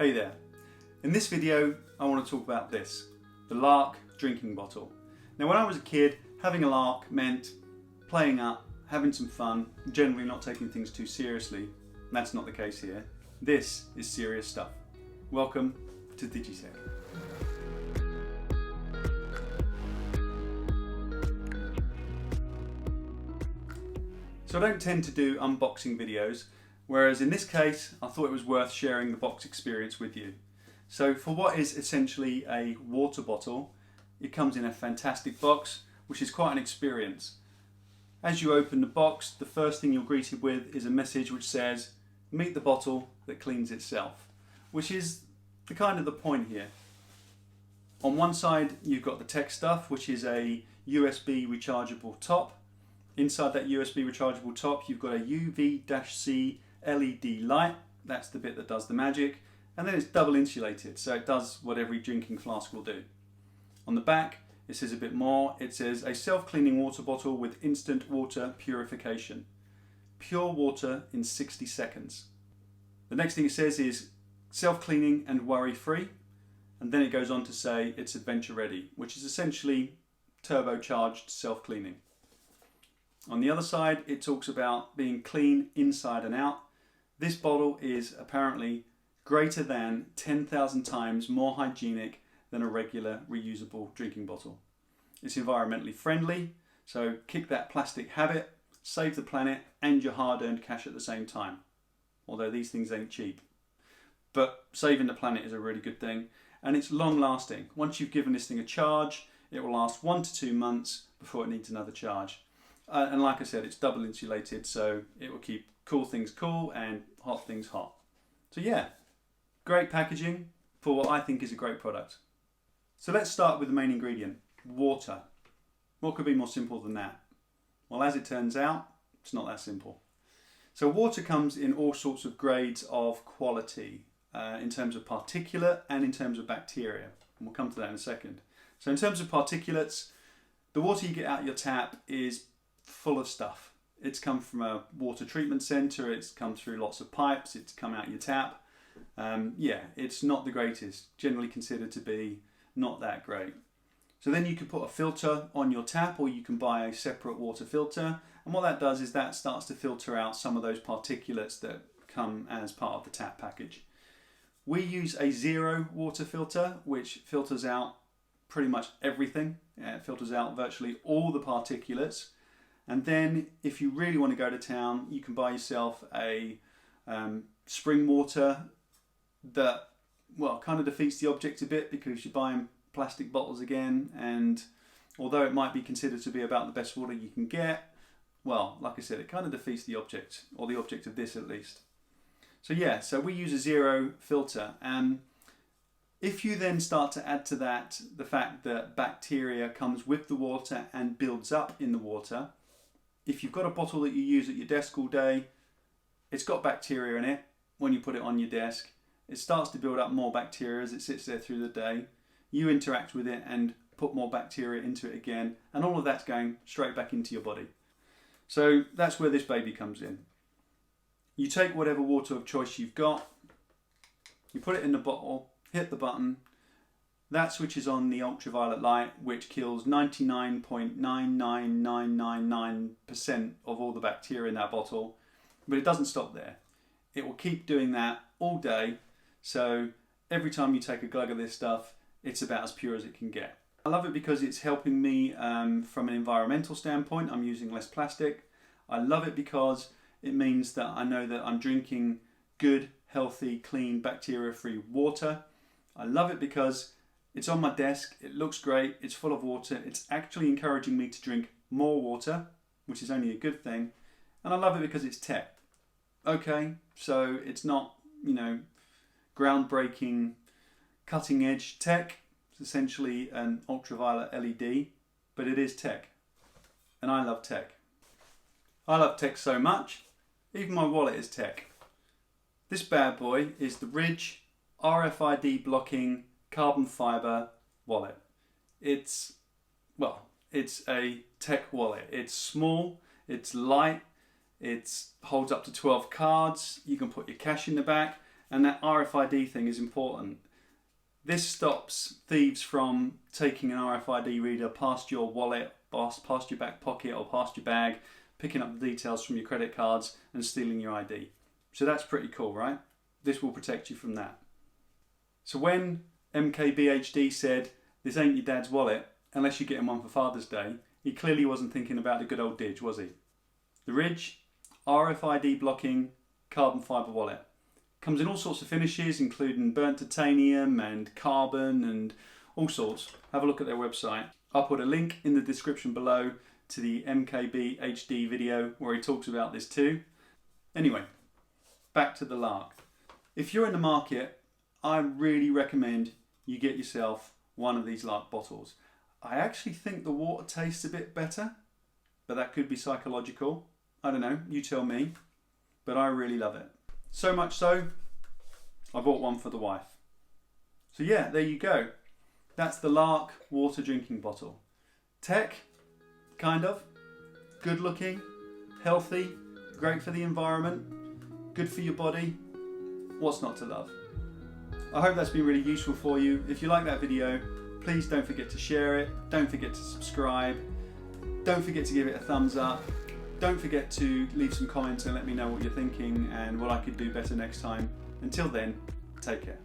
Hey there. In this video I want to talk about this, the LARQ drinking bottle. Now when I was a kid, having a LARQ meant playing up, having some fun, generally not taking things too seriously. That's not the case here. This is serious stuff. Welcome to DidgieTalks. So I don't tend to do unboxing videos, whereas in this case I thought it was worth sharing the box experience with you. So for what is essentially a water bottle, it comes in a fantastic box, which is quite an experience. As you open the box, the first thing you're greeted with is a message which says, "Meet the bottle that cleans itself," which is the kind of the point here. On one side you've got the tech stuff, which is a USB rechargeable top. Inside that USB rechargeable top you've got a UV-C LED light, that's the bit that does the magic, and then it's double insulated, so it does what every drinking flask will do. On the back it says a bit more. It says a self-cleaning water bottle with instant water purification. Pure water in 60 seconds. The next thing it says is self-cleaning and worry-free, and then it goes on to say it's adventure ready, which is essentially turbocharged self-cleaning. On the other side it talks about being clean inside and out. This bottle is apparently greater than 10,000 times more hygienic than a regular reusable drinking bottle. It's environmentally friendly, so kick that plastic habit, save the planet and your hard-earned cash at the same time. Although these things ain't cheap. But saving the planet is a really good thing, and it's long lasting. Once you've given this thing a charge, it will last 1 to 2 months before it needs another charge. And like I said, it's double insulated, so it will keep cool things cool and hot things hot. So yeah, great packaging for what I think is a great product. So let's start with the main ingredient, water. What could be more simple than that? Well, as it turns out, it's not that simple. So water comes in all sorts of grades of quality, in terms of particulate and in terms of bacteria. And we'll come to that in a second. So in terms of particulates, the water you get out your tap is full of stuff. It's come from a water treatment centre, it's come through lots of pipes, it's come out your tap. Yeah, it's not the greatest, generally considered to be not that great. So then you can put a filter on your tap, or you can buy a separate water filter, and what that does is that starts to filter out some of those particulates that come as part of the tap package. We use a zero water filter, which filters out pretty much everything. It filters out virtually all the particulates. And then if you really want to go to town, you can buy yourself a spring water that, well, kind of defeats the object a bit, because you're buying plastic bottles again, and although it might be considered to be about the best water you can get, well, like I said, it kind of defeats the object, or the object of this at least. So yeah, so we use a zero filter, and if you then start to add to that the fact that bacteria comes with the water and builds up in the water, if you've got a bottle that you use at your desk all day, it's got bacteria in it. When you put it on your desk, it starts to build up more bacteria as it sits there through the day. You interact with it and put more bacteria into it again, and all of that's going straight back into your body. So that's where this baby comes in. You take whatever water of choice you've got, you put it in the bottle, hit the button, that switches on the ultraviolet light, which kills 99.99999% of all the bacteria in that bottle, but it doesn't stop there. It will keep doing that all day, so every time you take a glug of this stuff, it's about as pure as it can get. I love it because it's helping me from an environmental standpoint. I'm using less plastic. I love it because it means that I know that I'm drinking good, healthy, clean, bacteria-free water. I love it because it's on my desk, it looks great, it's full of water, it's actually encouraging me to drink more water, which is only a good thing, and I love it because it's tech. Okay, so it's not, groundbreaking, cutting edge tech, it's essentially an ultraviolet LED, but it is tech, and I love tech. I love tech so much, even my wallet is tech. This bad boy is the Ridge RFID blocking carbon fiber wallet. It's a tech wallet. It's small, it's light, it holds up to 12 cards, you can put your cash in the back, And that RFID thing is important. This stops thieves from taking an RFID reader past your wallet, past your back pocket or past your bag, picking up the details from your credit cards and stealing your ID. So that's pretty cool, right? This will protect you from that. So when MKBHD said, "This ain't your dad's wallet, unless you're getting one for Father's Day," he clearly wasn't thinking about the good old Didge, was he? The Ridge RFID blocking carbon fibre wallet. Comes in all sorts of finishes, including burnt titanium and carbon and all sorts. Have a look at their website. I'll put a link in the description below to the MKBHD video where he talks about this too. Anyway, back to the LARQ. If you're in the market, I really recommend you get yourself one of these LARQ bottles. I actually think the water tastes a bit better, but that could be psychological. I don't know, you tell me, but I really love it. So much so, I bought one for the wife. So yeah, there you go. That's the LARQ water drinking bottle. Tech, kind of. Good looking, healthy, great for the environment, good for your body. What's not to love? I hope that's been really useful for you. If you like that video, please don't forget to share it. Don't forget to subscribe. Don't forget to give it a thumbs up. Don't forget to leave some comments and let me know what you're thinking and what I could do better next time. Until then, take care.